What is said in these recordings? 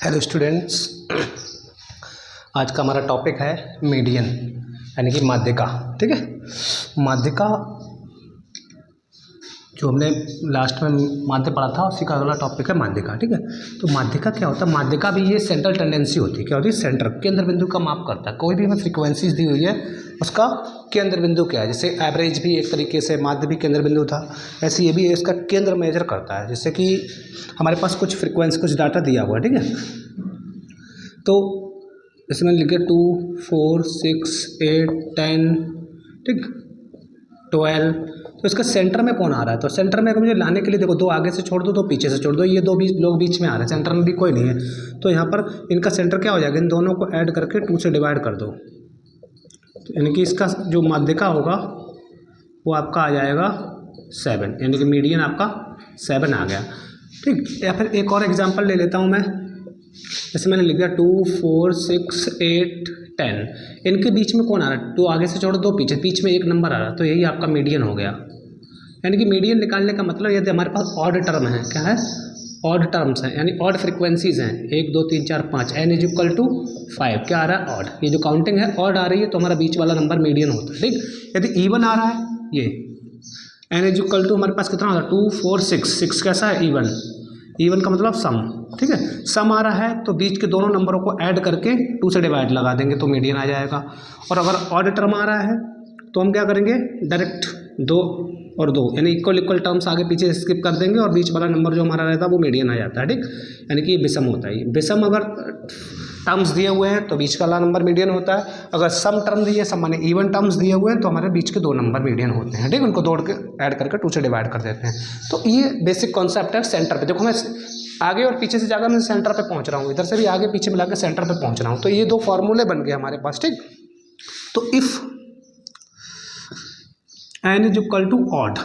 Hello students, आज का हमारा टॉपिक है मीडियन यानी कि माध्यिका। ठीक है, माध्यिका जो हमने लास्ट में माध्य पढ़ा था उसी का अगला टॉपिक है माध्यिका। ठीक है, तो माध्यिका क्या होता है? माध्यिका भी ये सेंट्रल टेंडेंसी होती है। क्या होती है? सेंटर, केंद्र बिंदु का माप करता है। कोई भी हमें फ्रीक्वेंसीज दी हुई है उसका केंद्र बिंदु क्या है। जैसे एवरेज भी एक तरीके से माध्य भी केंद्र बिंदु था, ऐसे ये भी इसका केंद्र मेजर करता है। जैसे कि हमारे पास कुछ फ्रीक्वेंसी, कुछ डाटा दिया हुआ है। ठीक है, तो इसमें लिखे 2, 4, 6, 8, 10, ठीक, 12। तो इसका सेंटर में कौन आ रहा है? तो सेंटर में अगर मुझे लाने के लिए देखो, दो आगे से छोड़ दो, दो पीछे से छोड़ दो, ये दो लोग बीच में आ रहे हैं, सेंटर में भी कोई नहीं है। तो यहाँ पर इनका सेंटर क्या हो जाएगा? इन दोनों को ऐड करके 2 से डिवाइड कर दो, तो यानी कि इसका जो माध्यिका होगा वो आपका आ जाएगा 7, यानी कि मीडियन आपका 7 आ गया। ठीक, या फिर एक और एग्जाम्पल ले लेता हूँ मैं। जैसे मैंने लिख दिया 2, 4, 6, 8, 10, इनके बीच में कौन आ रहा है? 2 आगे से छोड़ो, 2 पीछे, बीच में एक नंबर आ रहा है, तो यही आपका मीडियन हो गया। यानी कि मीडियन निकालने का मतलब यदि हमारे पास ऑड टर्म है, क्या है? ऑड टर्म्स हैं, यानी ऑड फ्रीक्वेंसीज हैं, 1, 2, 3, 4, 5, n इज इक्वल टू 5, क्या आ रहा है? ऑड। ये जो काउंटिंग है ऑड आ रही है, तो हमारा बीच वाला नंबर मीडियन होता है। ठीक, यदि इवन आ रहा है, ये n इज इक्वल टू हमारे पास कितना होता है? 2, 4, 6 कैसा है? इवन। इवन का मतलब सम। ठीक है, सम आ रहा है तो बीच के दोनों नंबरों को ऐड करके 2 से डिवाइड लगा देंगे तो मीडियन आ जाएगा। और अगर ऑड टर्म आ रहा है तो हम क्या करेंगे? डायरेक्ट 2 और 2 यानी इक्वल टर्म्स आगे पीछे स्किप कर देंगे और बीच वाला नंबर जो हमारा रहता है वो मीडियन आ जाता है। ठीक, यानी कि ये विषम होता है। विषम अगर टर्म्स दिए हुए हैं तो बीच वाला नंबर मीडियन होता है। अगर सम टर्म दिए, सम माने इवन टर्म्स दिए हुए हैं, तो हमारे बीच के 2 नंबर मीडियन होते हैं। ठीक, उनको जोड़ के ऐड करके 2 से डिवाइड कर देते हैं। तो ये बेसिक कॉन्सेप्ट है सेंटर पे। देखो मैं आगे और पीछे से जाकर मैं सेंटर पे पहुंच रहा हूँ, इधर से भी आगे पीछे मिला के सेंटर पे पहुंच रहा हूँ। तो ये 2 फॉर्मूले बन गए हमारे पास। ठीक, तो if n is equal to odd,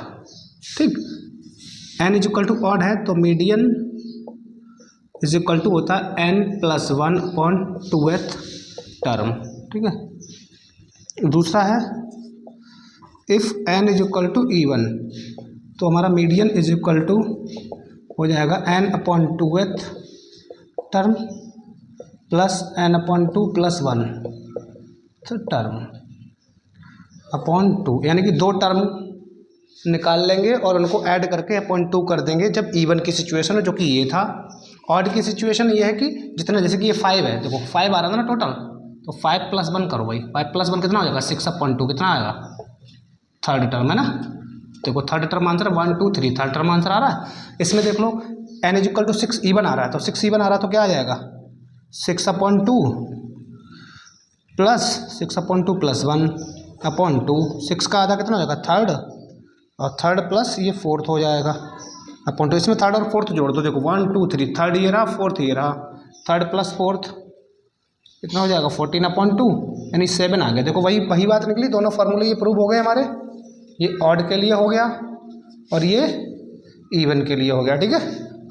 ठीक, n is equal to odd है तो मीडियन इज इक्वल टू होता है n+1/2th टर्म। ठीक है, दूसरा है if n is equal to even, तो हमारा मीडियन इज इक्वल टू हो जाएगा n/2th term plus n/2 + 1 term upon 2, यानी कि 2 टर्म निकाल लेंगे और उनको ऐड करके अपॉन 2 कर देंगे जब इवन की सिचुएशन हो, जो कि ये था। ऑड की सिचुएशन ये है कि जितना, जैसे कि ये 5 है, देखो 5 आ रहा था ना टोटल, तो 5 + 1 करो भाई, 5 + 1 कितना हो जाएगा? 6/2, कितना आएगा? थर्ड टर्म है ना। देखो third term answer 1, 2, 3, third term answer आ रहा है। इसमें देख लो n is equal to 6 even आ रहा है, तो 6 इवन आ रहा है तो क्या आ जाएगा? 6/2 प्लस 6/2 + 1/2, 6 का आधा कितना हो जाएगा? थर्ड, और थर्ड प्लस ये फोर्थ हो जाएगा अपॉन 2। इसमें थर्ड और फोर्थ जोड़ दो, देखो 1, 2, 3, थर्ड ये रहा, फोर्थ ये रहा, थर्ड प्लस फोर्थ कितना हो जाएगा? 14/2, यानी 7 आ गया। देखो वही बात निकली, दोनों फार्मूले ये प्रूव हो गए हमारे। ये ऑड के लिए हो गया और ये इवन के लिए हो गया। ठीक है,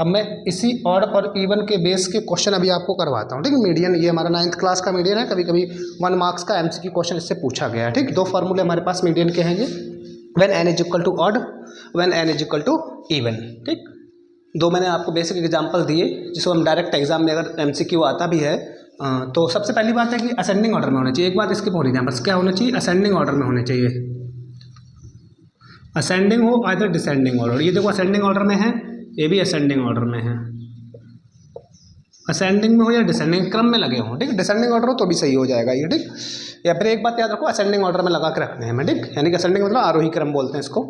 अब मैं इसी ऑड और इवन के बेस के क्वेश्चन अभी आपको करवाता हूँ। ठीक है, मीडियन ये हमारा 9th क्लास का मीडियन है, कभी कभी 1 मार्क्स का MCQ क्वेश्चन इससे पूछा गया है। ठीक, 2 फार्मूले हमारे पास मीडियन के हैं ये, when n is equal to odd, when n is equal to even. ठीक, 2 मैंने आपको बेसिक एग्जांपल दिए जिसको हम डायरेक्ट एग्जाम में अगर MCQ आता भी है तो सबसे पहली बात है कि असेंडिंग ऑर्डर में होना चाहिए। एक बात इसकी हो रही है बस, क्या होना चाहिए? असेंडिंग ऑर्डर में होने चाहिए। असेंडिंग हो आइदर डिसेंडिंग ऑर्डर। ये देखो असेंडिंग ऑर्डर में है, ये भी असेंडिंग ऑर्डर में है। असेंडिंग में हो या डिसेंडिंग, क्रम में लगे हों। ठीक, डिसेंडिंग ऑर्डर हो तो भी सही हो जाएगा ये। ठीक, या फिर एक बात याद रखो, असेंडिंग ऑर्डर में लगा के रखने हैं हमें। ठीक, यानी कि असेंडिंग मतलब आरोही क्रम बोलते हैं इसको,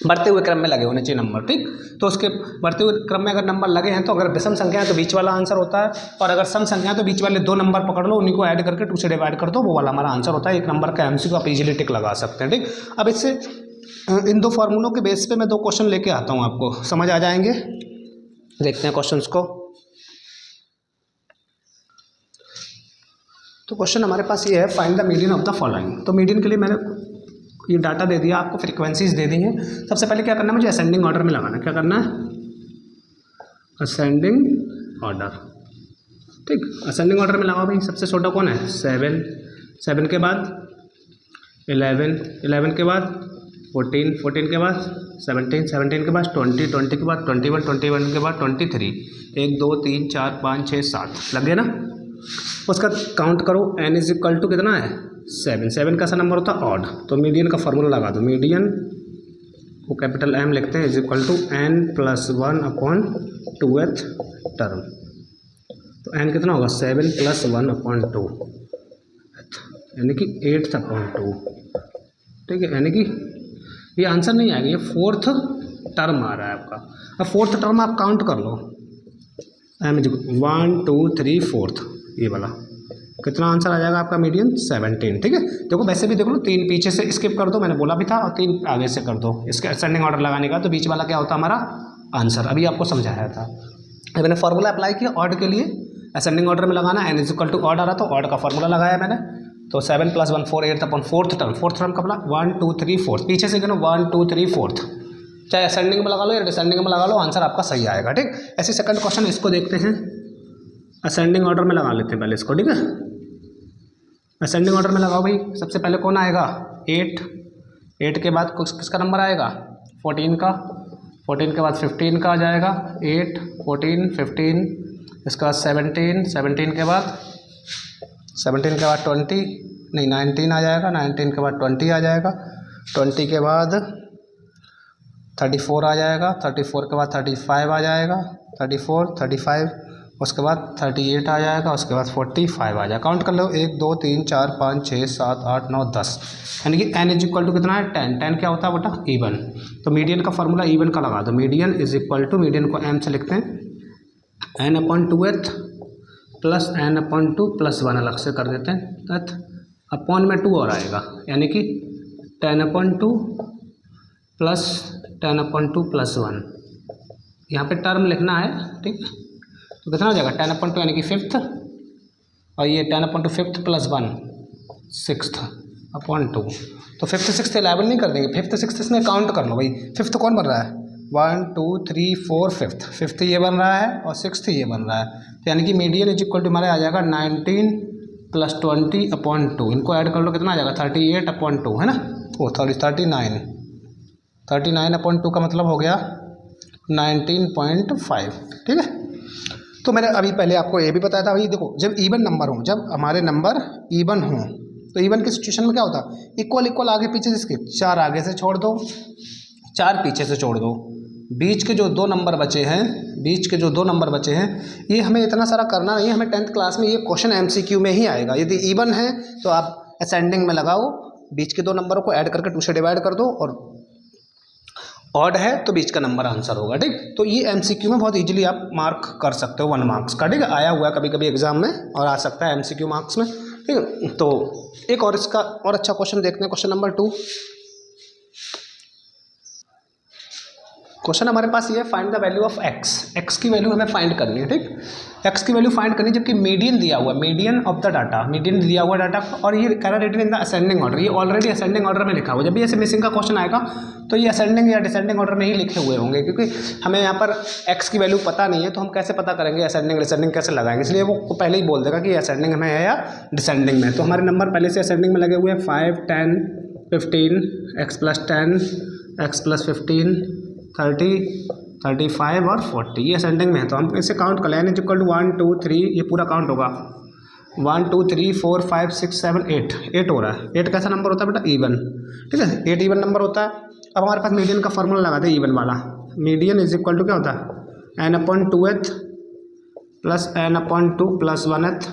बढ़ते हुए क्रम में लगे होने चाहिए नंबर। ठीक, तो उसके बढ़ते हुए क्रम में अगर नंबर लगे हैं तो अगर विषम संख्या है तो बीच वाला आंसर होता है, और अगर सम संख्या है तो बीच वाले 2 नंबर पकड़ लो, उन्हीं को ऐड करके 2 से डिवाइड कर दो, वो वाला हमारा आंसर होता है। 1 नंबर का MCQ आप इजीली टिक लगा सकते हैं। ठीक, अब इससे इन 2 फार्मूलों के बेस पे मैं 2 क्वेश्चन लेके आता हूँ, आपको समझ आ जाएंगे। देखते हैं क्वेश्चंस को। तो क्वेश्चन हमारे पास ये है, find the median of the following. तो मीडियन के लिए मैंने ये डाटा दे दिया आपको, फ्रीक्वेंसीज दे दी हैं। सबसे पहले क्या करना है? मुझे असेंडिंग ऑर्डर में लगाना है। क्या करना है? Ascending order. ठीक, असेंडिंग ऑर्डर में लगाओ भाई। सबसे छोटा कौन है? 7, 7 के बाद 11, 11 के बाद 14, 14 के बाद 17, 17 के बाद 20, 20 के बाद 21, 21 के बाद 23, 1 2 3 4 5 6 7 लग गया ना। उसका काउंट करो, n इज इक्वल टू कितना है 7, 7 कैसा नंबर होता है ऑड, तो मीडियन का फॉर्मूला लगा दो, मीडियन को कैपिटल M लिखते हैं is equal to n plus 1 upon 2th term, तो n कितना होगा 7 प्लस 1 अपॉन 2 यानी कि 8th अपॉन 2, ठीक है, यानी कि ये आंसर नहीं आएगा, ये 4th टर्म आ रहा है आपका। अब 4th टर्म आप काउंट कर लो, m इज 1 2 3 4th, ये वाला कितना आंसर आ जाएगा आपका मीडियन 17, ठीक है। देखो वैसे भी देख लो, 3 पीछे से स्किप कर दो, मैंने बोला भी था, और 3 आगे से कर दो, इसके असेंडिंग ऑर्डर लगाने का, तो बीच वाला क्या होता है हमारा आंसर, अभी आपको समझाया था। अभी मैंने फार्मूला अप्लाई किया ऑड के लिए, असेंडिंग ऑर्डर में लगाना, n is equal to odd आ रहा, तो ऑड का फार्मूला लगाया मैंने, तो 7 plus 1 4 8 upon 4th term, 4th term का बोला 1 2 3 4, पीछे से गिनो 1 2 3 4th, चाहे असेंडिंग में लगा लो या डिसेंडिंग में लगा लो, आंसर आपका सही आएगा, ठीक। ऐसे सेकंड क्वेश्चन इसको देखते हैं, असेंडिंग ऑर्डर में लगा लेते हैं पहले इसको, ठीक है। असेंडिंग ऑर्डर में लगाओ भाई, सबसे पहले कौन आएगा 8, 8 के बाद किसका नंबर आएगा 14 का, 14 के बाद 15 का आ जाएगा, 8 14 15, इसके बाद 17, 17 के बाद 20 नहीं 19 आ जाएगा, 19 के बाद 20 आ जाएगा, 20 के बाद 34 आ जाएगा, 34 के बाद 35 आ जाएगा, 34 35, उसके बाद 38 आ जाएगा, उसके बाद 45 आ जाएगा। काउंट कर लो 1 2 3 4 5 6 7 8 9 10, यानी कि n इज इक्वल टू कितना है 10, 10 क्या होता है बेटा इवन, तो मीडियन का फॉर्मूला इवन का लगा दो, median is equal to, median को m से लिखते हैं n upon 2th plus n upon 2 plus 1 अलग से कर देते हैं, तथ अपॉन में 2 और आएगा, यानी कि 10 अपॉन 2 प्लस 10 अपॉन 2 प्लस 1, यहाँ पे टर्म लिखना है, ठीक है। तो कितना हो जाएगा 10 अपॉन 2 यानी कि 5th, और ये 10 upon 2 5th plus 1 6th upon 2, तो 5th 6th 11 नहीं कर देंगे, 5th 6th इसमें काउंट कर लो भाई, 5th कौन बन रहा है 1 2 3 4 5th, 5th ये बन रहा है और 6th ये बन रहा है, तो यानी कि मीडियन इज इक्वल टू हमारे आ जाएगा 19 प्लस 20 अपॉन 2, इनको ऐड कर लो कितना आ जाएगा 38 अपॉन 2, है ना, वो 39 अपॉन 2 का मतलब हो गया 19.5, ठीक है। तो मैंने अभी पहले आपको ये भी बताया था भाई, देखो जब इवन नंबर हो, जब हमारे नंबर इवन हो, तो इवन की सिचुएशन में क्या होता है इक्वल इक्वल आगे पीछे, जिसके 4 आगे से छोड़ दो 4 पीछे से छोड़ दो, बीच के जो 2 नंबर बचे हैं, बीच के जो 2 नंबर बचे हैं, ये हमें इतना सारा करना नहीं है, हमें 10th क्लास में ये क्वेश्चन MCQ में ही आएगा। यदि इवन है तो आप असेंडिंग में लगाओ, बीच के 2 नंबरों को ऐड करके 2 से डिवाइड कर दो, और ऑड है तो बीच का नंबर आंसर होगा, ठीक। तो ये MCQ में बहुत इजीली आप मार्क कर सकते हो 1 मार्क्स का, ठीक है, आया हुआ है कभी कभी एग्जाम में और आ सकता है MCQ मार्क्स में, ठीक है। तो एक और इसका और अच्छा क्वेश्चन देखते हैं, क्वेश्चन नंबर 2। क्वेश्चन हमारे पास ये है, find the value of x की वैल्यू हमें फाइंड करनी है, ठीक। x की वैल्यू फाइंड करनी है, जबकि मीडियन दिया हुआ है, median of the data, median दिया हुआ डाटा, और ये कह रहा है written in the ascending order, ये ऑलरेडी असेंडिंग ऑर्डर में लिखा हुआ है। जब भी ऐसे मिसिंग का क्वेश्चन आएगा तो ये असेंडिंग या डिसेंडिंग ऑर्डर में ही लिखे हुए होंगे, क्योंकि हमें यहाँ पर x की वैल्यू पता नहीं है, तो हम कैसे पता करेंगे असेंडिंग डिसेंडिंग कैसे लगाएंगे, इसलिए वो पहले ही बोल देगा कि असेंडिंग में है या डिसेंडिंग में। तो हमारे नंबर पहले से असेंडिंग में लगे हुए हैं 5 10 15 x प्लस 10 x प्लस 15 30 35 और 40, ये असेंडिंग में है, तो हम इसे काउंट कर लें, n इक्वल टू 1 2 3, ये पूरा काउंट होगा 1 2 3 4 5 6 7 8 हो रहा है। 8 कैसा नंबर होता है बेटा इवन, ठीक है, 8 इवन नंबर होता है। अब हमारे पास मीडियन का फॉर्मूला लगा दे इवन वाला, मीडियन इज इक्वल टू क्या होता है n upon 2th plus n upon 2 plus 1th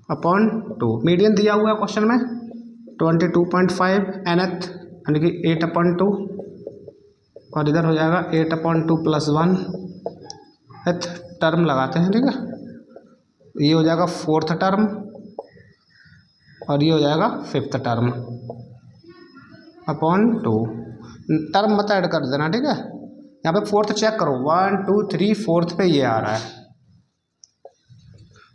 upon 2, median दिया हुआ है क्वेश्चन में 22.5, nth यानी कि 8 अपॉन 2, और इधर हो जाएगा 8 अपॉन 2 प्लस 1th टर्म लगाते हैं, ठीक है, ये हो जाएगा 4th टर्म और ये हो जाएगा 5th टर्म अपॉन 2, टर्म मत ऐड कर देना, ठीक है। यहाँ पे 4th चेक करो 1 2 3 4th पे ये आ रहा है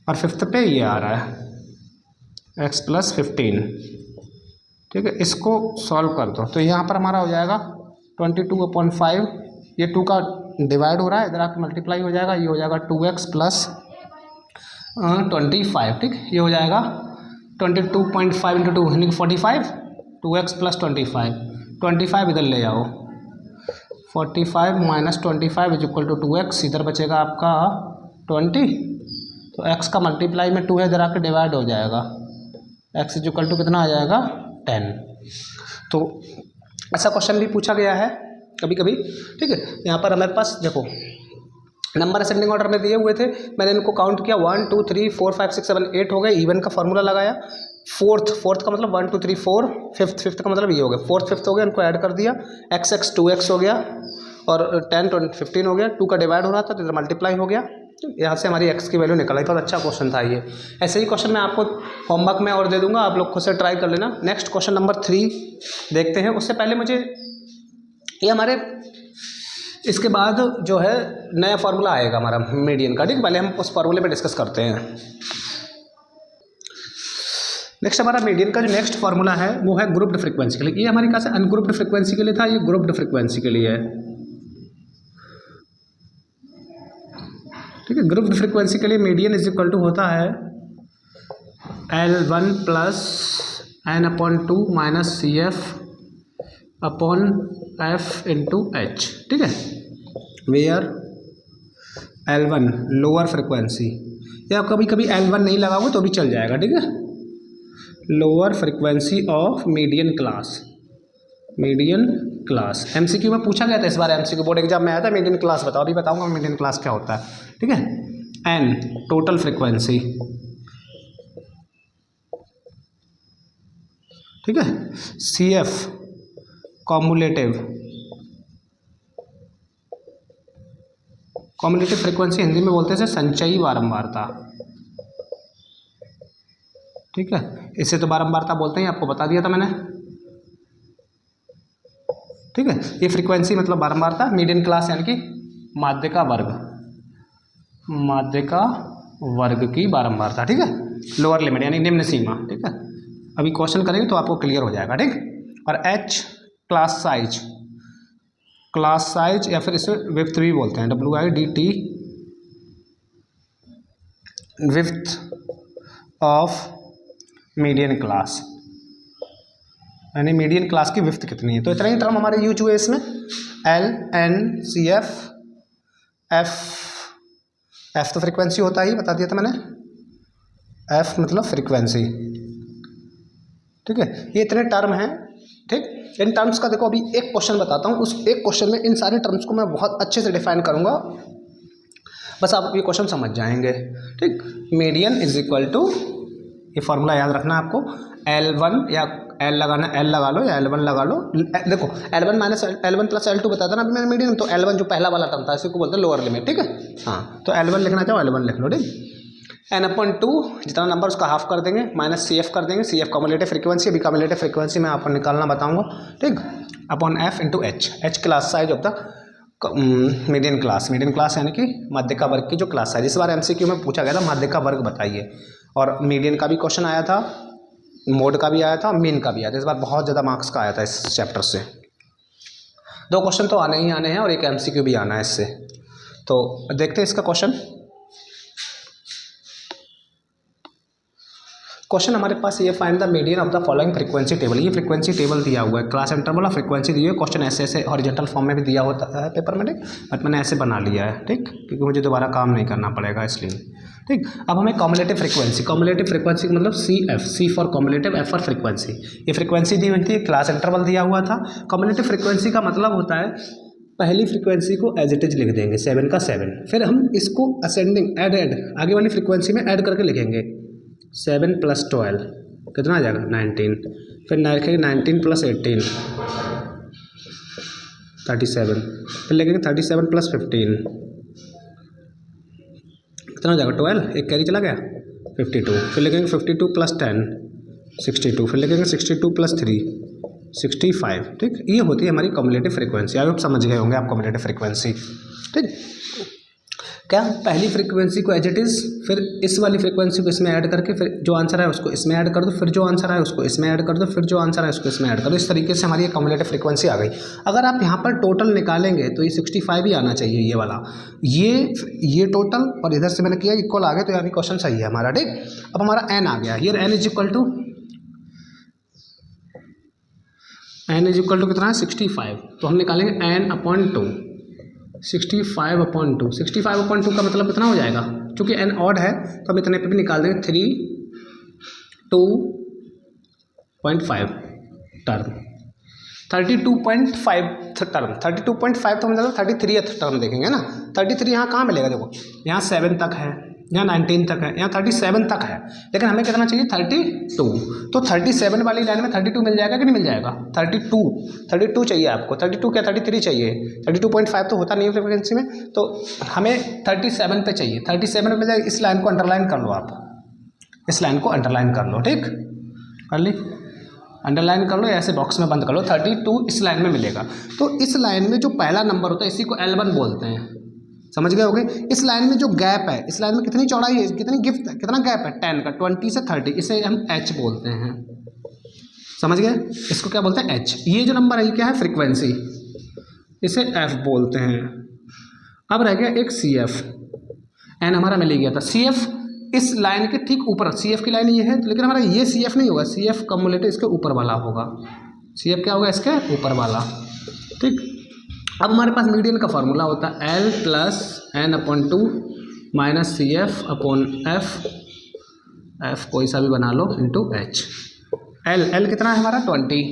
और 5th पे ये आ रहा है x प्लस 15, ठीक है, इसको सॉल्व कर दो, तो यहाँ पर हमारा हो जाएगा 22/5, ये 2 का डिवाइड हो रहा है, इधर आके मल्टीप्लाई हो जाएगा, ये हो जाएगा 2x प्लस 25, ठीक, ये हो जाएगा 22.5 इंटू 2 यानी कि 45, 2x प्लस 25, 25 इधर ले आओ, 45 minus 25 is equal to 2x, इधर बचेगा आपका 20, तो x का मल्टीप्लाई में 2 है, इधर आके डिवाइड हो जाएगा, x इज इक्वल टू कितना आ जाएगा 10। तो ऐसा क्वेश्चन भी पूछा गया है कभी कभी, ठीक है। यहाँ पर हमारे पास देखो नंबर असेंडिंग ऑर्डर में दिए हुए थे, मैंने इनको काउंट किया 1 2 3 4 5 6 7 8 हो गए, इवन का फॉर्मूला लगाया, फोर्थ का मतलब 1 2 3 4, फिफ्थ का मतलब ये हो गया, फोर्थ फिफ्थ हो गया, इनको ऐड कर दिया, x 2x हो गया और 10 15 हो गया, 2 का डिवाइड हो रहा था तो इधर मल्टीप्लाई हो गया, यहाँ से हमारी x की वैल्यू निकल आई। बहुत अच्छा क्वेश्चन था ये। ऐसे ही क्वेश्चन मैं आपको होमवर्क में और दे दूंगा, आप लोग खुद से ट्राई कर लेना। नेक्स्ट क्वेश्चन नंबर 3 देखते हैं। उससे पहले मुझे ये हमारे इसके बाद जो है नया फार्मूला आएगा हमारा मीडियन का, ठीक। पहले हम उस फार्मूले पे डिस्कस करते हैं। नेक्स्ट हमारा मीडियन का जो नेक्स्ट फार्मूला है वो है ग्रुप्ड फ्रीक्वेंसी के लिए। ये हमारी कहाँ से अनग्रुप्ड फ्रीक्वेंसी के लिए था, ये ग्रुप्ड फ्रीक्वेंसी के लिए है, ठीक है। ग्रुप्ड फ्रीक्वेंसी के लिए मीडियन इज इक्वल टू होता है L1 plus n/2 minus CF upon F into H, ठीक है। वेयर L1 लोअर फ्रिक्वेंसी, या कभी कभी L1 नहीं लगाओगे तो भी चल जाएगा, ठीक है। Lower frequency of median class, median class MCQ में पूछा गया था इस बार, MCQ बोर्ड एग्जाम में आया था, मीडियन क्लास बताओ, अभी बताऊंगा मीडियन क्लास क्या होता है, ठीक है। N टोटल फ्रिक्वेंसी, ठीक है। CF कॉम्युलेटिव फ्रिक्वेंसी हिंदी में बोलते हैं संचयी बारंबारता, ठीक है। इसे तो बारंबारता बोलते हैं, आपको बता दिया था मैंने, ठीक है। ये फ्रीक्वेंसी मतलब बारंबारता, मीडियन क्लास यानी कि माध्य का वर्ग की बारंबारता, ठीक है। लोअर लिमिट यानी निम्न सीमा, ठीक है। अभी क्वेश्चन करेंगे तो आपको क्लियर हो जाएगा, ठीक। और H क्लास साइज या फिर इसे विड्थ भी बोलते हैं, WIDT width of median class, यानी मीडियन क्लास की विड्थ कितनी है। तो इतना ही टर्म हमारे यूज हुए इसमें, L N CF F तो फ्रीक्वेंसी होता ही, बता दिया था मैंने, F मतलब फ्रीक्वेंसी, ठीक है। ये इतने टर्म हैं, ठीक। इन टर्म्स का देखो अभी एक क्वेश्चन बताता हूँ, उस एक क्वेश्चन में इन सारे टर्म्स को मैं बहुत अच्छे से डिफाइन करूँगा, बस आप ये क्वेश्चन समझ जाएंगे, ठीक। मीडियन इज इक्वल टू, ये फार्मूला याद रखना है आपको, L1 या L लगाना, L लगा लो या L1 लगा लो। देखो L1 minus L1 plus L2 बताया था ना अभी मैंने मीडियन, तो L1 जो पहला वाला टर्म था इसी को बोलते हैं लोअर लिमिट, ठीक है। हाँ, तो L1 लिखना चाहो L1 लिख लो, ठीक। n/2 जितना नंबर उसका हाफ कर देंगे, माइनस CF कर देंगे, CF कम्युलेटिव फ्रीक्वेंसी, अभी कम्युलेटिव फ्रीक्वेंसी मैं आपको निकालना बताऊंगा, ठीक। Upon F into H class size of the median class यानी कि माध्य का वर्ग की जो क्लास साइज। इस बार MCQ में पूछा गया था माध्य का वर्ग बताइए, और मीडियन का भी क्वेश्चन आया था, मोड का भी आया था, मीन का भी आया था। इस बार बहुत ज़्यादा मार्क्स का आया था इस चैप्टर से, 2 क्वेश्चन तो आने ही आने हैं और एक MCQ भी आना है इससे। तो देखते हैं इसका क्वेश्चन हमारे पास ये, find the median of the following frequency table. ये फ्रीक्वेंसी टेबल दिया हुआ है, क्लास इंटरवल और फ्रीक्वेंसी दी हुई है। क्वेश्चन ऐसे हॉरिजॉन्टल फॉर्म में भी दिया होता है पेपर में, ठीक, बट मैंने ऐसे बना लिया है, ठीक, क्योंकि मुझे दोबारा काम नहीं करना पड़ेगा इसलिए, ठीक। अब हमें कम्युलेटिव फ्रीक्वेंसी का मतलब CF, C for cumulative, F for frequency. ये फ्रीक्वेंसी दी हुई थी, क्लास इंटरवल दिया हुआ था। कम्युलेटिव फ्रीक्वेंसी का मतलब होता है पहली फ्रीक्वेंसी को एज इट इज लिख देंगे 7 का 7, फिर हम इसको असेंडिंग ऐड आगे वाली फ्रीक्वेंसी में ऐड करके लिखेंगे 7 + 12 कितना आ जाएगा 19, फिर लिखेंगे 19 + 18 37, फिर लिखेंगे 37 + 15 कितना हो जाएगा 12, एक कैरी चला गया 52, फिर लिखेंगे 52 + 10 62, फिर लिखेंगे 62 + 3 65, ठीक। ये होती है हमारी कम्युलेटिव फ्रीक्वेंसी। आप समझ गए होंगे आप कम्युलेटिव फ्रीक्वेंसी, ठीक। क्या पहली फ्रीक्वेंसी को एज इट इज़, फिर इस वाली फ्रीक्वेंसी को इसमें ऐड करके, फिर जो आंसर है उसको इसमें ऐड कर दो, फिर जो आंसर है उसको इसमें ऐड कर दो, फिर जो आंसर है उसको इसमें ऐड कर दो। इस तरीके से हमारी कम्युलेटिव फ्रीक्वेंसी आ गई। अगर आप यहाँ पर टोटल निकालेंगे तो ये 65 ही आना चाहिए, ये वाला, ये टोटल, और इधर से मैंने किया इक्वल आ गए, तो यहाँ भी क्वेश्चन सही है हमारा, ठीक। अब हमारा n आ गया, ये n is equal to n is equal to कितना है 65, तो हम निकालेंगे n/2, 65/2, 65/2 का मतलब कितना हो जाएगा, क्योंकि n ऑड है तो हम इतने पे भी निकाल देंगे 32.5 टर्म, 32.5 टर्म, 32.5 तो हम ज़्यादा 33th टर्म देखेंगे ना। 33 यहाँ कहाँ मिलेगा, देखो यहाँ 7 तक है, यहाँ 19 तक है, यहाँ 37 तक है, लेकिन हमें कितना चाहिए 32, तो 37 वाली लाइन में 32 मिल जाएगा कि नहीं मिल जाएगा, 32 चाहिए आपको, 32 क्या 33 चाहिए, 32.5 तो होता नहीं है फ्रिक्वेंसी में, तो हमें 37 पे चाहिए, 37 पे जाए। इस लाइन को अंडरलाइन कर लो, आप इस लाइन को अंडरलाइन कर लो, ठीक कर ली, अंडरलाइन कर लो या ऐसे बॉक्स में बंद कर लो, 32 इस लाइन में मिलेगा। तो इस लाइन में जो पहला नंबर होता है इसी को L1 बोलते हैं, समझ गए होगे। इस लाइन में जो गैप है, इस लाइन में कितनी चौड़ाई है, कितना गैप है 10 का, 20 से 30, इसे हम H बोलते हैं, समझ गए, इसको क्या बोलते हैं H। ये जो नंबर है ये क्या है फ्रीक्वेंसी, इसे F बोलते हैं। अब रह गया एक CF, N हमारा मिल ही गया था, CF इस लाइन के ठीक ऊपर, CF की लाइन ये है, लेकिन हमारा ये CF नहीं होगा, CF कम्युलेटिव इसके ऊपर वाला होगा, CF क्या होगा इसके ऊपर वाला, ठीक। अब हमारे पास मीडियन का फार्मूला होता है L + n/2 - CF/F, F कोई सा भी बना लो, इंटू H। L कितना है हमारा 20,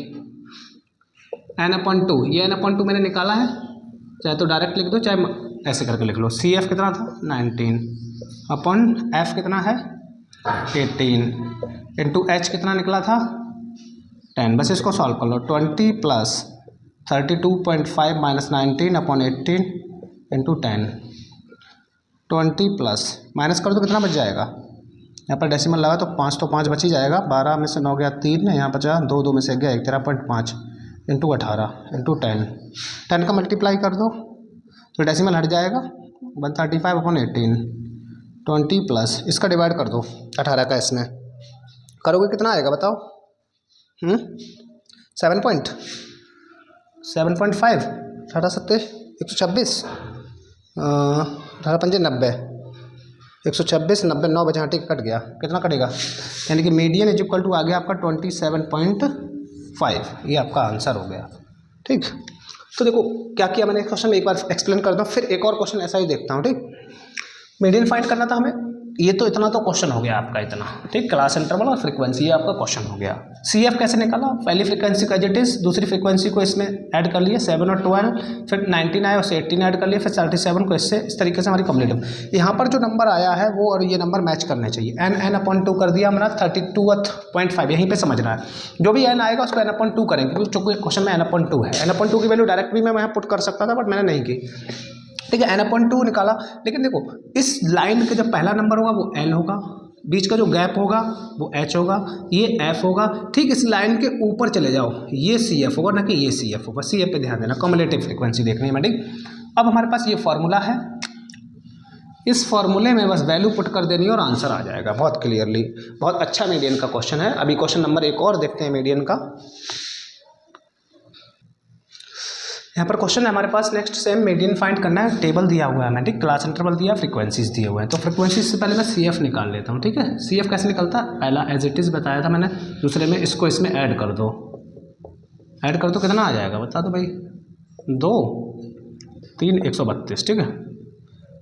n/2, ये n/2 मैंने निकाला है, चाहे तो डायरेक्ट लिख दो चाहे ऐसे करके लिख लो। CF कितना था 19/F कितना है 18, इंटू H कितना निकला था 10, बस इसको सॉल्व कर लो। 20 + 32.5 - 19/18 इंटू 10, 20 प्लस माइनस कर दो कितना बच जाएगा, यहाँ पर डेसिमल लगा तो 5 बच ही जाएगा, 12 में से 9 गया 3, यहाँ बचा 2 में से गया 1, 13.5 इंटू 18 इंटू 10 का मल्टीप्लाई कर दो तो डेसिमल हट जाएगा, 135/18, 20 प्लस इसका डिवाइड कर दो 18 का, इसमें करोगे कितना आएगा बताओ, 7.5, 18 126, 18 90, 126 90 9 बचे, हाँ ठीक कट गया, कितना कटेगा, यानी कि मीडियन इज इक्वल टू आ गया आपका 27.5, ये आपका आंसर हो गया, ठीक। तो देखो क्या किया मैंने, क्वेश्चन में एक बार एक्सप्लेन करता हूँ, फिर एक और क्वेश्चन ऐसा ही देखता हूँ, ठीक। मीडियन फाइंड करना था हमें, ये तो इतना तो क्वेश्चन हो गया आपका इतना, ठीक, क्लास इंटरवल और फ्रीक्वेंसी ये आपका क्वेश्चन हो गया। CF कैसे निकाला, पहली फ्रीक्वेंसी का एज इट इज, दूसरी फ्रीक्वेंसी को इसमें ऐड कर लिए 7 और 12, फिर 19 आया उससे 18 ऐड कर लिए, फिर 37 को इससे, इस तरीके से हमारी कम्युलेटिव। यहाँ पर जो नंबर आया है वो और ये नंबर मैच करने चाहिए, n/2 कर दिया हमारा 32.5, यहीं पर समझना है, जो भी n आएगा उसको n/2 करेंगे, क्योंकि चूंकि क्वेश्चन में n/2 है, n/2 की वैल्यू डायरेक्ट भी मैं वहाँ पुट कर सकता था बट मैंने नहीं की, ठीक है, n/2 निकाला। लेकिन देखो इस लाइन का जब पहला नंबर होगा वो L होगा, बीच का जो गैप होगा वो H होगा, ये F होगा, ठीक। इस लाइन के ऊपर चले जाओ, ये CF होगा ना कि ये CF होगा, CF पे ध्यान देना, कम्युलेटिव फ्रीक्वेंसी देखनी है, ठीक। अब हमारे पास ये फार्मूला है, इस फार्मूले में बस वैल्यू पुट कर देनी है और आंसर आ जाएगा बहुत क्लियरली। बहुत अच्छा मीडियन का क्वेश्चन है। अभी क्वेश्चन नंबर एक और देखते हैं मीडियन का। यहाँ पर क्वेश्चन है हमारे पास नेक्स्ट सेम, मीडियन फाइंड करना है, टेबल दिया हुआ है, मैं ठीक, क्लास इंटरवल दिया, फ्रीक्वेंसीज दिए हुए हैं, तो फ्रीक्वेंसीज से पहले मैं CF निकाल लेता हूँ, ठीक है। CF कैसे निकलता है, पहला एज इट इज़ बताया था मैंने, दूसरे में इसको इसमें ऐड कर दो, कितना आ जाएगा बता दो भाई, 2 3 132, ठीक है,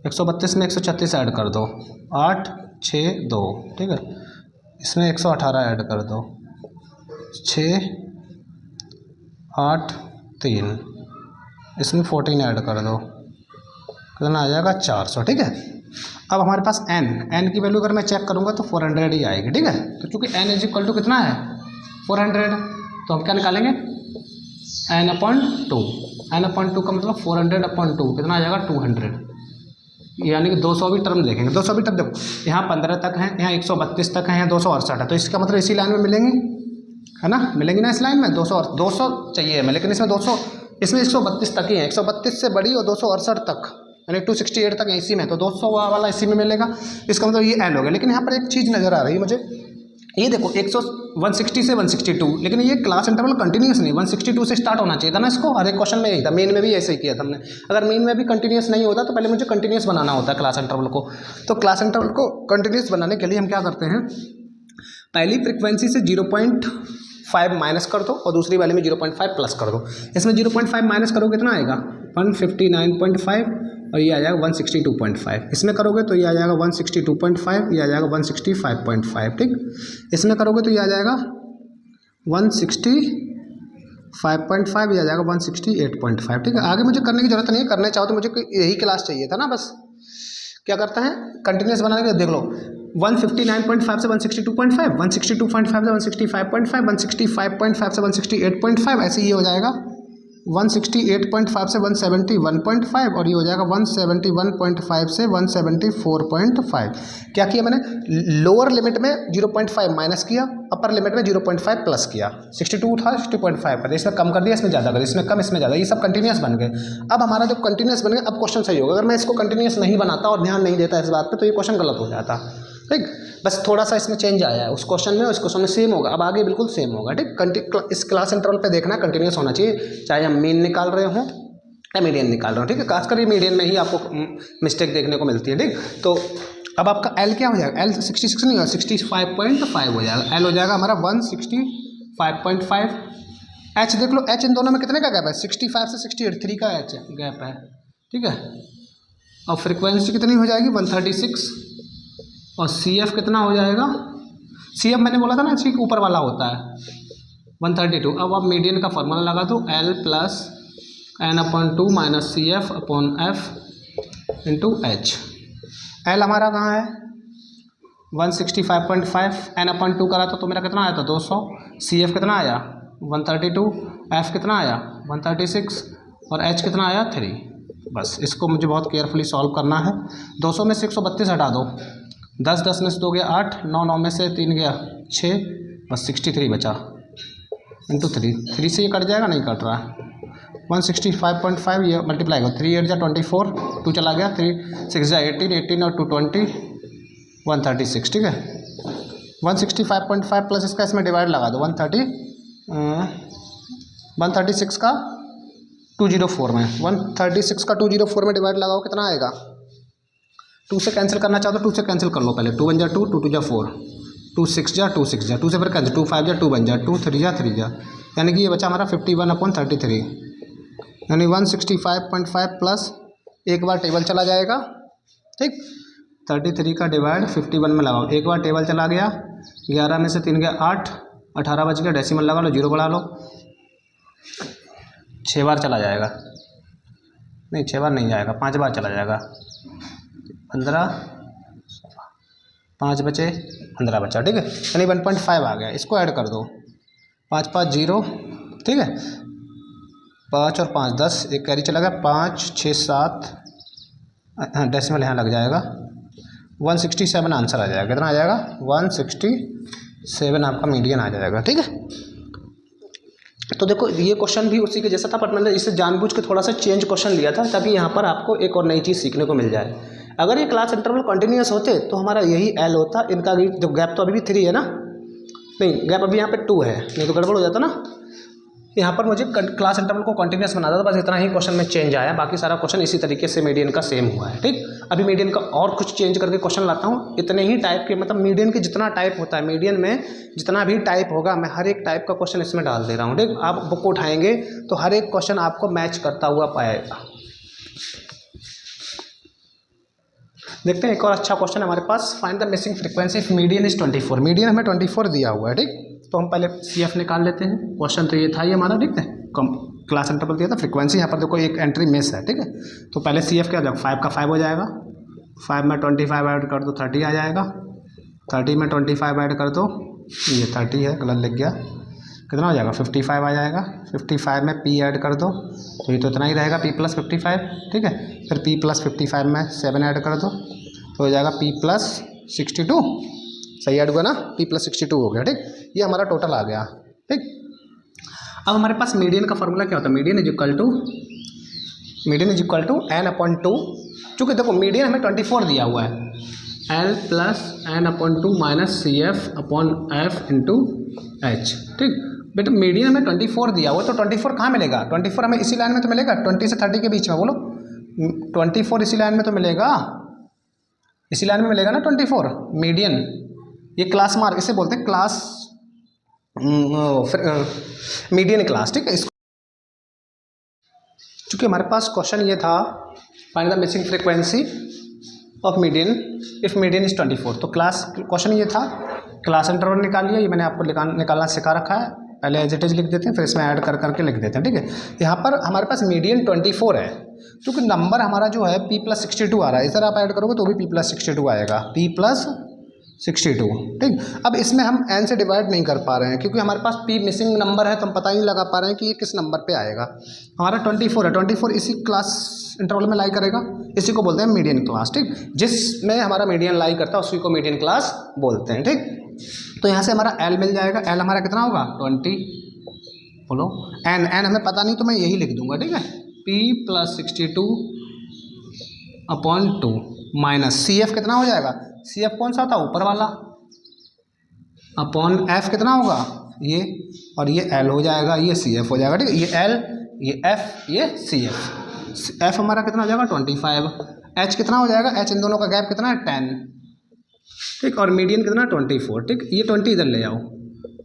132 में 136 ऐड कर दो, 8 6 2, ठीक है, इसमें 118 ऐड कर दो, 6 8 3, इसमें 14 ऐड कर दो, कितना आ जाएगा 400, ठीक है। अब हमारे पास n की वैल्यू अगर मैं चेक करूँगा तो 400 ही आएगी, ठीक है। तो चूँकि n इज इक्वल टू कितना है 400, तो हम क्या निकालेंगे n/2, n/2 का मतलब 400/2 कितना आ जाएगा 200, यानी कि 200 भी टर्म देखेंगे, 200 भी टर्म देखो, यहाँ 15 तक है, यहाँ 132 तक है, यहाँ 268 है, तो इसका मतलब इसी लाइन में मिलेंगे, है ना, मिलेंगी ना इस लाइन में, 200 चाहिए हमें, लेकिन इसमें 200, इसमें 132 तक ही है, 132 से बड़ी और 268 तक यानी 268 तक है इसी में, तो 200 वाला इसी में मिलेगा, इसका मतलब ये L हो गया। लेकिन यहाँ पर एक चीज़ नज़र आ रही है मुझे, ये देखो 160 से 162, लेकिन ये क्लास इंटरवल कंटिन्यूस नहीं, 162 से स्टार्ट होना चाहिए था ना इसको, हर एक क्वेश्चन में यही था, मेन में भी ऐसे ही किया था हमने। अगर मेन में भी कंटिन्यूस नहीं होता तो पहले मुझे कंटिन्यूस बनाना होता है क्लास इंटरवल को, तो क्लास इंटरवल को कंटिन्यूस बनाने के लिए हम क्या करते हैं, पहली फ्रिक्वेंसी से 0.5 माइनस कर दो और दूसरी वाले में 0.5 प्लस कर दो। इसमें 0.5 माइनस करोगे कितना आएगा 159.5 और ये आ जाएगा 162.5। इसमें करोगे तो ये आ जाएगा 162.5, ये आ जाएगा 165.5। ठीक, इसमें करोगे तो ये आ जाएगा 165.5, ये आ जाएगा 168.5। ठीक है, आगे मुझे करने की जरूरत नहीं है, करना चाहो तो मुझे यही क्लास चाहिए था ना। बस क्या करता है कंटिन्यूस बनाने के, देख लो 159.5 से 162.5, 162.5 से 165.5, 165.5 से 168.5, ऐसे ये हो जाएगा 168.5 से 171.5 और ये हो जाएगा 171.5 से 174.5। क्या किया मैंने, लोअर लिमिट में 0.5 माइनस किया, अपर लिमिट में 0.5 प्लस किया। 62 था 60.5 कर दिया, इसमें कम कर दिया, इसमें ज़्यादा कर दिया, इसमें कम इसमें ज़्यादा, ये सब कंटिन्यूस बन गए। अब हमारा जब कंटिन्यूस बन गया अब क्वेश्चन सही होगा। अगर मैं इसको कंटिन्यूस नहीं बनाता और ध्यान नहीं देता इस बात पर तो ये क्वेश्चन गलत हो जाता। ठीक, बस थोड़ा सा इसमें चेंज आया है, उस क्वेश्चन में उस क्वेश्चन में सेम होगा, अब आगे बिल्कुल सेम होगा। ठीक, इस क्लास इंटरवल पे देखना कंटिन्यूस होना चाहिए, चाहे हम मीन निकाल रहे हों या मीडियन निकाल रहे हो। ठीक है, खासकर ये मीडियन में ही आपको मिस्टेक देखने को मिलती है। ठीक, तो अब आपका एल क्या हो जाएगा, एल 66 नहीं होगा 65.5 हो जाएगा, एल हो जाएगा हमारा 165.5। एच देख लो, एच इन दोनों में कितने का गैप है, 65 से 68 3 का एच गैप है। ठीक है, और फ्रिक्वेंसी कितनी हो जाएगी 136 और सी एफ कितना हो जाएगा, सी एफ मैंने बोला था ना ठीक ऊपर वाला होता है 132। अब आप मीडियन का फॉर्मूला लगा दो, L plus n/2 minus C F upon F into H. L हमारा कहाँ है 165.5, n/2 करा तो मेरा कितना आया था 200, सी एफ कितना आया 132, एफ कितना आया 136 और एच कितना आया 3। बस इसको मुझे बहुत केयरफुली सॉल्व करना है। 200 में से 132 हटा दो, 10 10 में से 2 गया 8, 9 9 में से 3 गया 6, बस 63 बचा इंटू 3 से ये कट जाएगा, नहीं कट रहा है। 165.5 ये मल्टीप्लाई करो, 3 8 जा 24, 2 चला गया, 3 6 जा 18, 18 और 2 20, 136। ठीक है, 165.5 प्लस इसका इसमें डिवाइड लगा दो 136 का 204 में, 136 का 204 में डिवाइड लगाओ कितना आएगा। 2 से कैंसिल करना चाहो तो 2 से कैंसिल कर लो पहले, 2 1 जा 2, 2 2 जा 4, 2 6 जा 2 6 जा, 2 से फिर कैंसिल, 2 5 जा 2 बन जा, 2 3 जा 3 जा, यानी कि ये बचा हमारा 51/33, यानी 165.5 प्लस एक बार टेबल चला जाएगा। ठीक, 33 का डिवाइड 51 में लगाओ, एक बार टेबल चला गया, 11 में से 3 गया 8, 18 बच गया, डेसिमल लगा लो, 0 बढ़ा लो, 6 बार चला जाएगा, नहीं 6 बार नहीं जाएगा, 5 बार चला जाएगा, 15, 5 बचे 15 बचा। ठीक है, यानी 1.5 आ गया, इसको ऐड कर दो, 5 5 0। ठीक है, 5 और 5 10, एक कैरी चला गया, 5 6 7, हाँ डेसिमल यहाँ लग जाएगा, 167 आंसर आ जाएगा। कितना आ जाएगा 167 आपका मीडियन आ जाएगा। ठीक है, तो देखो ये क्वेश्चन भी उसी के जैसा था, पर मैंने इसे जानबूझ के थोड़ा सा चेंज क्वेश्चन लिया था ताकि यहाँ पर आपको एक और नई चीज़ सीखने को मिल जाए। अगर ये क्लास इंटरवल कंटिन्यूस होते तो हमारा यही एल होता, इनका जो गैप तो अभी भी 3 है ना, नहीं गैप अभी यहाँ पे 2 है, नहीं तो गड़बड़ हो जाता ना। यहाँ पर मुझे क्लास इंटरवल को कंटिन्यूस बनाना था, बस इतना ही क्वेश्चन में चेंज आया, बाकी सारा क्वेश्चन इसी तरीके से मीडियन का सेम हुआ है। ठीक, अभी मीडियन का और कुछ चेंज करके क्वेश्चन लाता हूँ, इतने ही टाइप के, मतलब मीडियन के जितना टाइप होता है, मीडियन में जितना भी टाइप होगा मैं हर एक टाइप का क्वेश्चन इसमें डाल दे रहा हूँ। ठीक, आप बुक उठाएंगे तो हर एक क्वेश्चन आपको मैच करता हुआ पाएगा। देखते हैं एक और अच्छा क्वेश्चन हमारे पास, find the missing frequency if median is 24। Median हमें 24 दिया हुआ है। ठीक, तो हम पहले सी एफ निकाल लेते हैं। क्वेश्चन तो ये था ही हमारा, ठीक है, कम क्लास इंटरवल दिया था, फ्रीक्वेंसी यहाँ पर देखो एक एंट्री मिस है। ठीक है, तो पहले सी एफ क्या हो जाएगा, 5 का 5 हो जाएगा, 5 में 25 ऐड कर दो 30 आ जाएगा, 30 में 25 ऐड कर दो, ये 30 है गलत लिख गया, कितना हो जाएगा 55 आ जाएगा, 55 में पी ऐड कर दो तो ये तो इतना ही रहेगा p + 55। ठीक है, फिर p + 55 में 7 ऐड कर दो तो हो जाएगा p + 62, सही ऐड हुआ ना, p + 62 हो गया। ठीक, ये हमारा टोटल आ गया। ठीक, अब हमारे पास मीडियन का फॉर्मूला क्या होता है, median is equal to n/2, चूँकि देखो मीडियन हमें 24 दिया हुआ है, l + n/2 minus C F upon F into H. ठीक, बेटा मीडियन में 24 दिया हुआ, तो 24 कहाँ मिलेगा, 24 हमें इसी लाइन में तो मिलेगा, 20 से 30 के बीच में, बोलो 24 इसी लाइन में तो मिलेगा, इसी लाइन में मिलेगा ना 24 मीडियन। ये क्लास मार्क इसे बोलते हैं, क्लास मीडियन क्लास, ठीक है। इसको चूँकि हमारे पास क्वेश्चन ये था find the missing frequency of median if median is 24, तो क्लास क्वेश्चन ये था, क्लास इंटरवल निकाल लिया, ये मैंने आपको निकालना सिखा रखा है। पहले एज इट इज लिख देते हैं, फिर इसमें ऐड कर करके लिख देते हैं, ठीक है। यहाँ पर हमारे पास मीडियन 24 है, क्योंकि नंबर हमारा जो है P+62 आ रहा है, इधर आप ऐड करोगे तो भी P+62 आएगा, P+62, ठीक। अब इसमें हम n से डिवाइड नहीं कर पा रहे हैं, क्योंकि हमारे पास P मिसिंग नंबर है, तो हम पता ही नहीं लगा पा रहे हैं कि ये किस नंबर पे आएगा। हमारा 24 है, 24 इसी क्लास इंटरवल में लाई करेगा, इसी को बोलते हैं मीडियन क्लास, ठीक। जिसमें हमारा मीडियन लाई करता है उसी को मीडियन क्लास बोलते हैं, ठीक। तो यहाँ से हमारा L मिल जाएगा, L हमारा कितना होगा 20, बोलो n हमें पता नहीं तो मैं यही लिख दूंगा, ठीक है, P+62/2 माइनस CF कितना हो जाएगा, CF कौन सा था ऊपर वाला, अपॉन F कितना होगा ये, और ये L हो जाएगा, ये CF हो जाएगा, ठीक है। ये L, ये F, ये CF। F हमारा कितना हो जाएगा 25, H कितना हो जाएगा, H इन दोनों का गैप कितना है 10, ठीक, और मीडियन कितना 24, ठीक। ये 20 इधर ले आओ,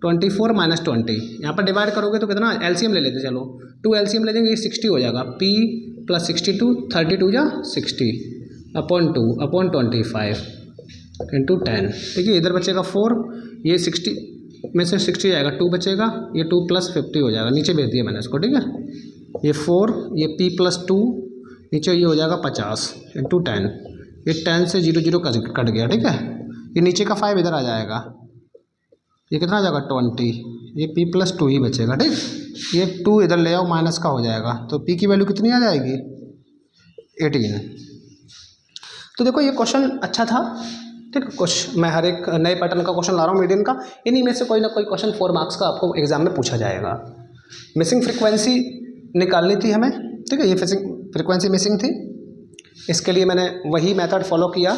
24 माइनस 20, यहाँ पर डिवाइड करोगे तो कितना, LCM ले लेते चलो, 2 LCM ले देंगे, ये 60 हो जाएगा, P+62, 32 या 60/2/25 इंटू 10, ठीक है। इधर बचेगा 4, ये 60 में से 60 जाएगा, 2 बचेगा, ये 2 + 50 हो जाएगा, नीचे भेज दिया मैंने इसको, ठीक है। ये 4, ये P+2, नीचे ये हो जाएगा 50 इंटू 10, ये 10 से 0 0 कट गया, ठीक है। ये नीचे का 5 इधर आ जाएगा, ये कितना आ जाएगा 20, ये P+2 ही बचेगा, ठीक। ये 2 इधर ले आओ, माइनस का हो जाएगा, तो P की वैल्यू कितनी आ जाएगी 18। तो देखो ये क्वेश्चन अच्छा था, ठीक। कुछ मैं हर एक नए पैटर्न का क्वेश्चन ला रहा हूँ मीडियन का, इन्हीं में से कोई ना कोई क्वेश्चन 4 मार्क्स का आपको एग्जाम में पूछा जाएगा। मिसिंग फ्रीक्वेंसी निकालनी थी हमें, ठीक है, ये फ्रीक्वेंसी मिसिंग थी, इसके लिए मैंने वही मेथड फॉलो किया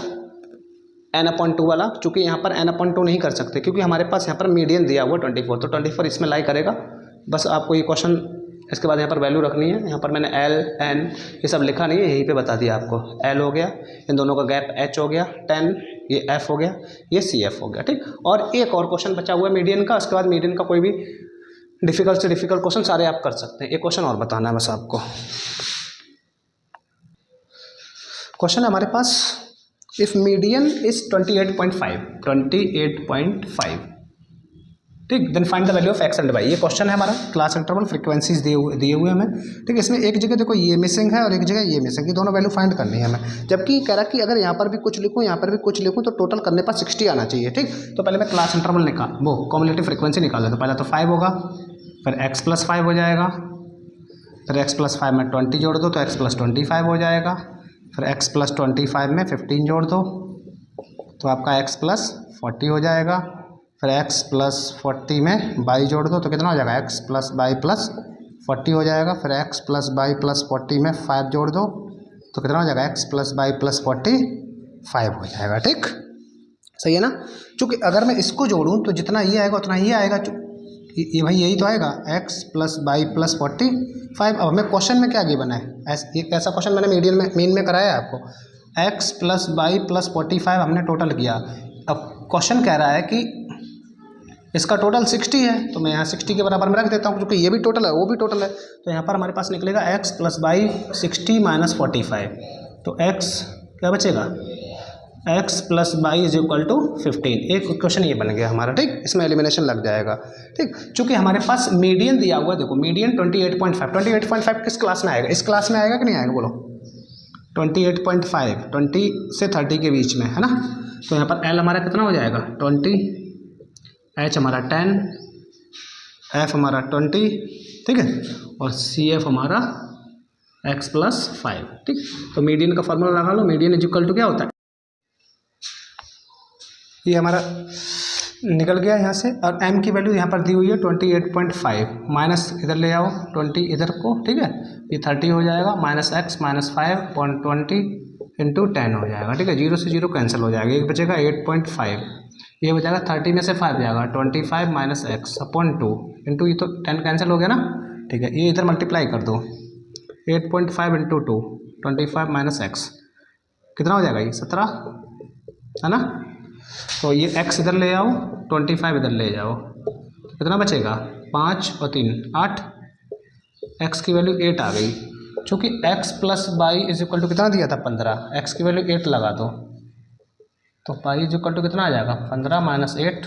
n/2 वाला। चूँकि यहाँ पर n/2 नहीं कर सकते, क्योंकि हमारे पास यहाँ पर मीडियन दिया हुआ 24, तो 24 इसमें लाई करेगा। बस आपको ये क्वेश्चन, इसके बाद यहाँ पर वैल्यू रखनी है, यहाँ पर मैंने L N ये सब लिखा नहीं है, यहीं पे बता दिया आपको। L हो गया, इन दोनों का गैप H हो गया 10, ये F हो गया, ये CF हो गया, ठीक। और एक और क्वेश्चन बचा हुआ है मीडियन का, उसके बाद मीडियन का कोई भी डिफिकल्ट से डिफिकल्ट क्वेश्चन सारे आप कर सकते हैं। एक क्वेश्चन और बताना है बस आपको। क्वेश्चन है हमारे पास, इफ मीडियन इज 28.5, ठीक, then find the value of x and y। ये क्वेश्चन है हमारा, क्लास इंटरवल फ्रीक्वेंसीज दिए हुए हमें, ठीक। इसमें एक जगह देखो ये मिसिंग है और एक जगह ये मिसिंग, ये दोनों वैल्यू फाइंड करनी है हमें। जबकि कह रहा कि अगर यहाँ पर भी कुछ लिखूँ, यहाँ पर भी कुछ लिखूँ, तो टोटल करने पर 60 आना चाहिए, ठीक। तो पहले मैं क्लास इंटरवल वो कॉम्युलेटिव फ्रीक्वेंसी निकाल लेता हूँ। पहले तो 5 होगा, फिर x+5 हो जाएगा, फिर x+5 में 20 जोड़ दो तो x+25 हो जाएगा, फिर x+25 में 15 जोड़ दो तो आपका x+40 हो जाएगा, फिर x+40 में 22 जोड़ दो तो कितना हो जाएगा, x+22+40 हो जाएगा, फिर x+22+40 में 5 जोड़ दो तो कितना हो जाएगा, x+22+45 हो जाएगा, ठीक। सही है ना। चूँकि अगर मैं इसको जोड़ूँ तो जितना ये आएगा उतना ही आएगा, ये भाई यही तो आएगा, x+22+45। अब हमें क्वेश्चन में क्या गिवन है, एक ऐसा क्वेश्चन मैंने मेन में कराया है आपको, x+22+45 हमने टोटल किया। अब क्वेश्चन कह रहा है कि इसका टोटल 60 है, तो मैं यहाँ 60 के बराबर में रख देता हूँ, क्योंकि ये भी टोटल है वो भी टोटल है। तो यहाँ पर हमारे पास निकलेगा x+22 60 - 45, तो x क्या बचेगा, x+22 = 15। एक क्वेश्चन ये बन गया हमारा, ठीक। इसमें एलिमिनेशन लग जाएगा, ठीक। चूँकि हमारे पास मीडियन दिया हुआ है, देखो मीडियन 28.5 किस क्लास में आएगा, इस क्लास में आएगा कि नहीं आएगा, बोलो 28.5, 20 से 30 के बीच में है ना। तो यहाँ पर L हमारा कितना हो जाएगा 20, H हमारा 10, F हमारा 20, ठीक है, और CF हमारा x+5, ठीक। तो मीडियन का फॉर्मूला लगा लो, मीडियन इक्वल टू क्या होता है, ये हमारा निकल गया यहाँ से। और m की वैल्यू यहाँ पर दी हुई है 28.5, माइनस इधर ले आओ 20 इधर को, ठीक है, ये 30 हो जाएगा, -x -5/20 इंटू 10 हो जाएगा, ठीक है। 0 से 0 कैंसिल हो जाएगा, एक बचेगा 8.5, ये हो जाएगा 30 में से 5 जाएगा 25 - x/2 इंटू, ये तो 10 कैंसिल हो गया ना, ठीक है। ये इधर मल्टीप्लाई कर दो, 8.5 इंटू 2 25 - x कितना हो जाएगा, ये 17 है ना। तो ये x इधर ले आओ, 25 इधर ले जाओ, तो कितना बचेगा 5 और 3 8, एक्स की वैल्यू 8 आ गई। चूँकि x plus Y is equal to कितना दिया था 15, एक्स की वैल्यू 8 लगा दो तो पाई इज इक्वल टू कितना आ जाएगा 15 minus 8,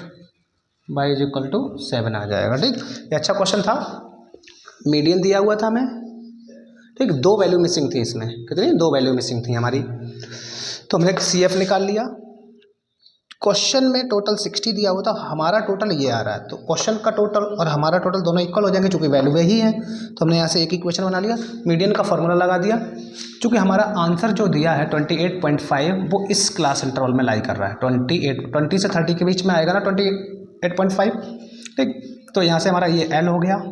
Y is equal to 7 आ जाएगा। ठीक, ये अच्छा क्वेश्चन था, मीडियन दिया हुआ था हमें। ठीक, 2 वैल्यू मिसिंग थी इसमें, कितनी 2 वैल्यू मिसिंग थी हमारी, तो हमने CF निकाल लिया। क्वेश्चन में टोटल 60 दिया हुआ था, हमारा टोटल ये आ रहा है, तो क्वेश्चन का टोटल और हमारा टोटल दोनों इक्वल हो जाएंगे क्योंकि वैल्यू वही है। तो हमने यहाँ से एक इक्वेशन बना लिया, मीडियन का फॉर्मूला लगा दिया। क्योंकि हमारा आंसर जो दिया है 28.5 वो इस क्लास इंटरवल में लाई कर रहा है, 20 से 30 के बीच में आएगा ना 28.5। ठीक, तो यहाँ से हमारा ये L हो गया,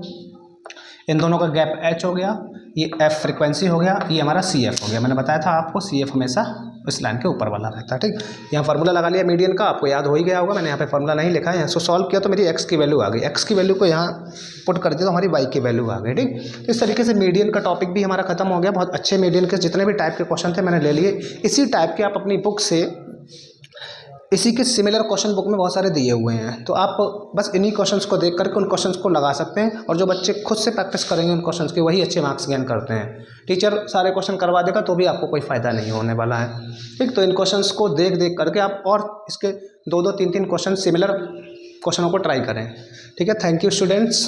इन दोनों का गैप H हो गया, ये F फ्रिक्वेंसी हो गया, ये हमारा CF हो गया। मैंने बताया था आपको CF हमेशा इस लाइन के ऊपर वाला रहता है। ठीक, यहाँ फार्मूला लगा लिया मीडियन का, आपको याद हो ही गया होगा, मैंने यहाँ पे फार्मूला नहीं लिखा है। यहाँ से सॉल्व किया तो मेरी x की वैल्यू आ गई, x की वैल्यू को यहाँ पुट कर दिया तो हमारी y की वैल्यू आ गई। ठीक, तो इस तरीके से मीडियन का टॉपिक भी हमारा खत्म हो गया। बहुत अच्छे मीडियन के जितने भी टाइप के क्वेश्चन थे मैंने ले लिए। इसी टाइप के आप अपनी बुक से, इसी के सिमिलर क्वेश्चन बुक में बहुत सारे दिए हुए हैं, तो आप बस इन्हीं क्वेश्चंस को देख करके उन क्वेश्चंस को लगा सकते हैं। और जो बच्चे खुद से प्रैक्टिस करेंगे उन क्वेश्चंस के, वही अच्छे मार्क्स गेन करते हैं। टीचर सारे क्वेश्चन करवा देगा तो भी आपको कोई फ़ायदा नहीं होने वाला है। ठीक, तो इन क्वेश्चंस को देख देख करके आप और इसके 2-2 3-3 क्वेश्चन सिमिलर क्वेश्चनों को ट्राई करें। ठीक है, थैंक यू स्टूडेंट्स।